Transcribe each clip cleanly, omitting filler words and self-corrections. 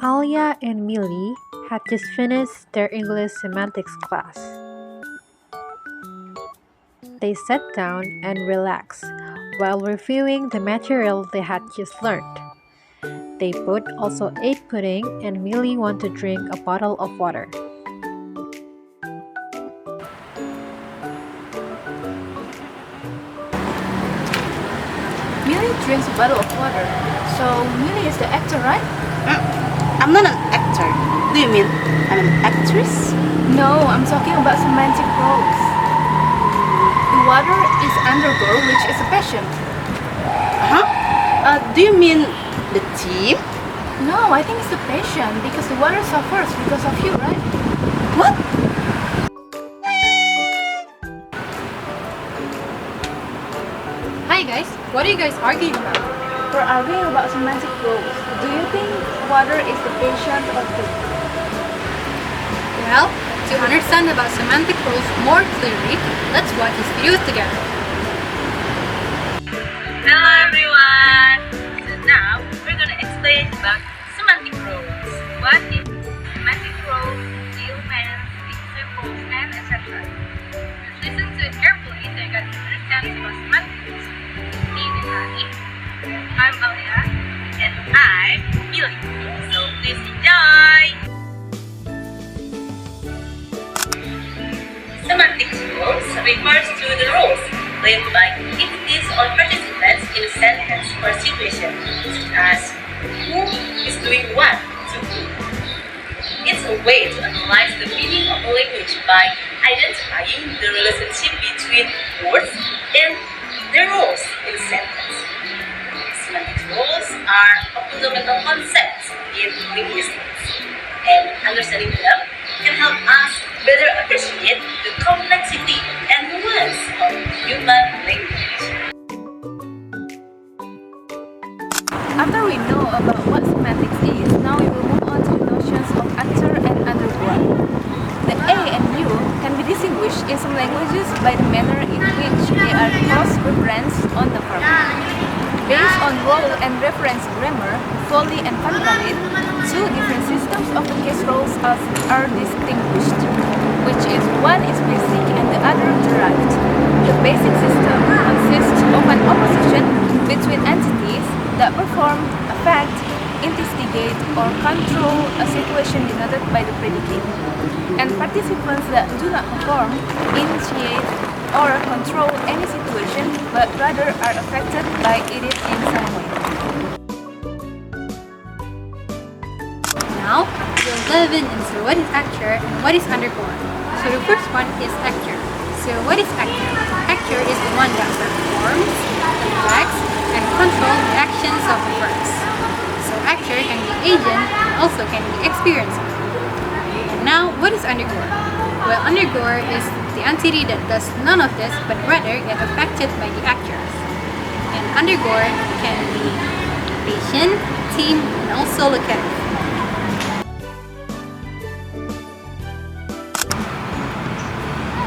Alia and Millie had just finished their English semantics class. They sat down and relaxed while reviewing the material they had just learned. They both also ate pudding, and Millie wanted to drink a bottle of water. Millie drinks a bottle of water. So Millie is the actor, right? I'm not an actor. Do you mean I'm an actress? No, I'm talking about semantic roles. The water is undergo, which is a passion. Huh? Do you mean the team? No, I think it's the passion because the water suffers because of you, right? What? Hi guys, what are you guys arguing about? We're arguing about semantic roles. Do you think water is the patient or the... Well, to understand about semantic roles more clearly, let's watch this video together. Hello everyone! So now we're gonna explain about semantic roles. What is semantic roles, elements, examples, and etc. Just listen to it carefully so you can understand about semantics. Me is Ani, I'm Alia, and I'm Millie. So please enjoy! Semantics roles refers to the roles played by entities or participants in a sentence or situation, such as who is doing what to who. It's a way to analyze the meaning of a language by identifying the relationship between words and their roles in a sentence. Semantic roles are fundamental concepts in linguistics, and understanding them can help us better appreciate the complexity and nuance of human language. After we know about what semantics is, now we will move on to the notions of actor and undergoer. The A and U can be distinguished in some languages by the manner in which they are cross-referenced on the verb. Based on role and reference grammar, fully and valid, two different systems of the case roles are distinguished, which is one is basic and the other derived. The basic system consists of an opposition between entities that perform, affect, instigate, or control a situation denoted by the predicate, and participants that do not perform, initiate, or control any situation, but rather are affected by it in some way. Now, we'll dive into what is actor and what is undergoer. So the first one is actor. So what is actor? Actor is the one that performs, affects, and controls the actions of the verbs. So actor can be agent and also can be experiencer. And now, what is undergoer? Well, undergoer is the entity that does none of this but rather get affected by the actors. And undergoer can be patient, team, and also locative.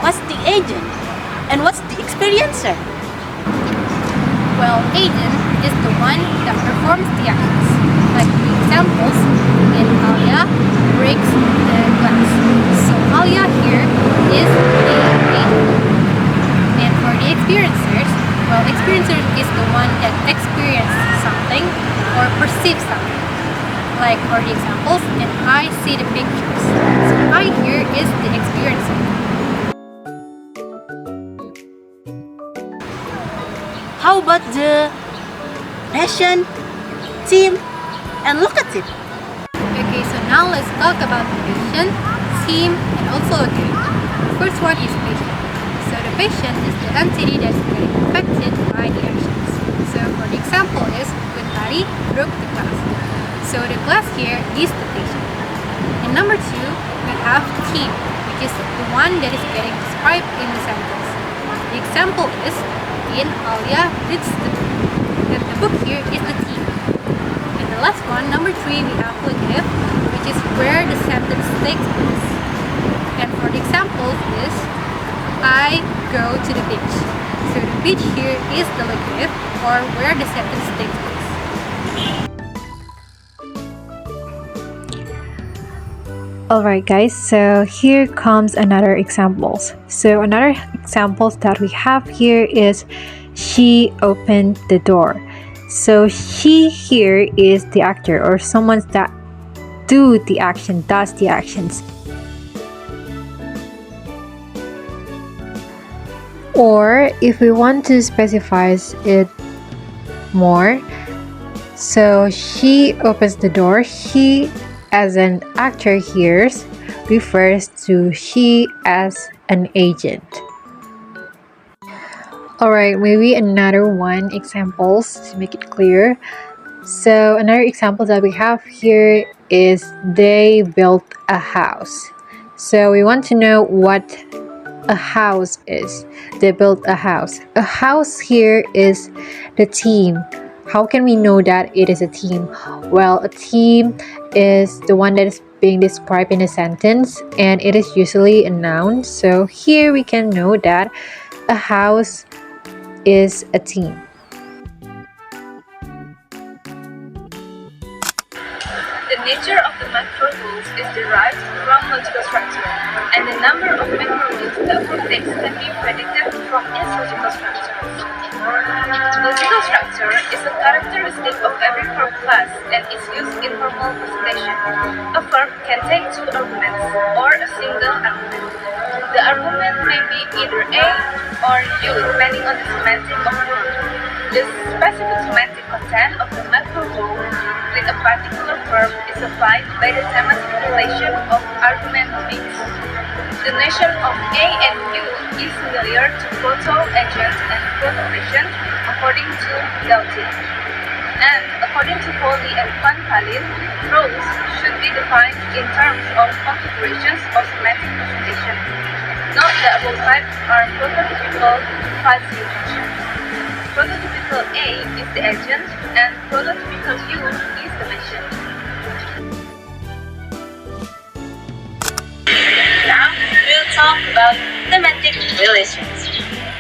What's the agent? And what's the experiencer? Well, agent is the one that performs the actions. Like the examples in Alia breaks the glass. So Alia here is the agent. And for the experiencers, well, experiencer is the one that experiences something or perceives something. Like for the examples, and I see the pictures. So I here is the experiencer. How about the passion, team, and locative? Okay, so now let's talk about the patient, team, and also locative. The first one is patient. So the patient is the entity that's getting affected by the actions. So for the example is when Tari broke the glass. So the glass here is the patient. And number two, we have team, which is the one that is getting described in the sentence. The example is in Alia reads the book. And the book here is the team. And the last one, number three, we have locative, which is where the sentence takes place. And for the example is I go to the beach. So the beach here is the locative or where the sentence takes place. Alright guys, so here comes another examples. So another examples that we have here is she opened the door. So she here is the actor or someone that does the actions. Or if we want to specify it more, so she opens the door. She as an actor here refers to she as an agent. Alright, maybe another one examples to make it clear. So another example that we have here is they built a house. So we want to know what a house is. They built a house. A house here is the team. How can we know that it is a team? Well, a team is the one that is being described in a sentence, and it is usually a noun. So here we can know that a house is a team. The nature of the macro rules is derived from logical structure, and the number of macro rules that prove text can be predicted from its logical structure. Logical structure is a characteristic of every verb class and is used in formal presentation. A verb can take two arguments or a single argument. The argument may be either A or U depending on the semantic of the verb. The specific semantic content of the macro rule with a particular verb is applied by the semantic relation of argument mix. The notion of A and U is similar to proto agent and proto-agent according to Galton. And according to Foley and Van Kalin, roles should be defined in terms of configurations or semantic presentation. Note that both types are prototypical fuzzy functions. Prototypical A is the agent and prototypical U is the mention. Now, we'll talk about semantic relations.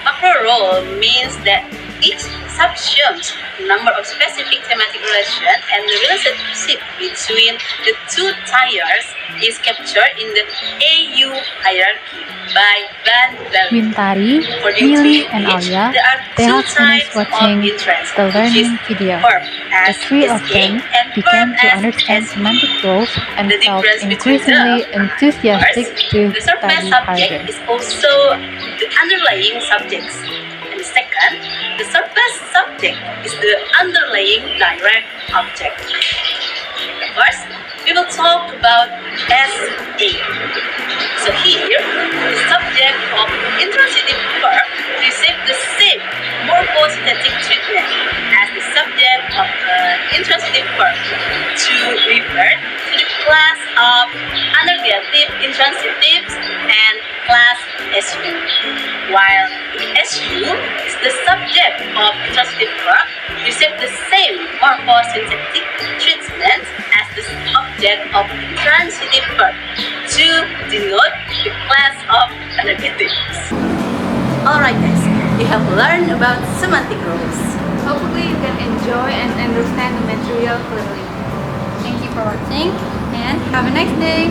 Macro role means that each subsumes a number of specific semantic relations, and the relationship between the two tiers is captured in the AU hierarchy by Van Bellen. Wintari, According to Millie, and which Alia, there are they two have finished types of watching interest, the which learning is video. verb The as three of SK them and began verb to as understand SU. semantic roles and The felt difference between increasingly them, enthusiastic first, to the surface study subject harder. is also the underlying subjects. And second, the surface subject is the underlying direct object. First, we will talk about SA. So here, the subject of intransitive verb receives the same morphosynthetic treatment as the subject of intransitive verb to refer to the class of anergative intransitives and class SU. While the SU is the subject of intransitive verb receives the same morphosynthetic treatment as the object of intransitive verb to denote the class of anergatives. Alright guys, we have learned about semantic rules. Hopefully you can enjoy and understand the material clearly. Thank you for watching and have a nice day.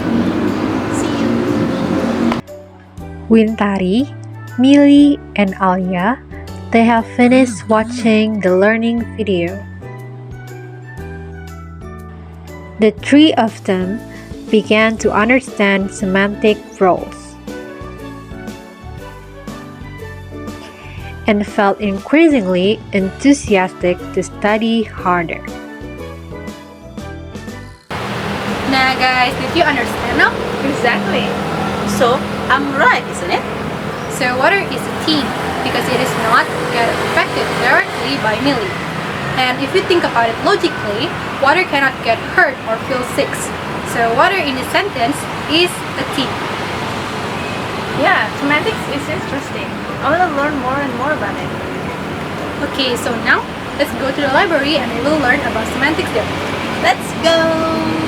See you. Wintari, Millie, and Alia, they have finished watching the learning video. The three of them began to understand semantic roles and felt increasingly enthusiastic to study harder. Now guys, did you understand now? Exactly. So, I'm right, isn't it? So water is a team because it is not get affected directly by Millie. And if you think about it logically, water cannot get hurt or feel sick. So water in this sentence is a team. Yeah, semantics is interesting. I want to learn more and more about it. Okay, so now let's go to the library and we will learn about semantics there. Let's go!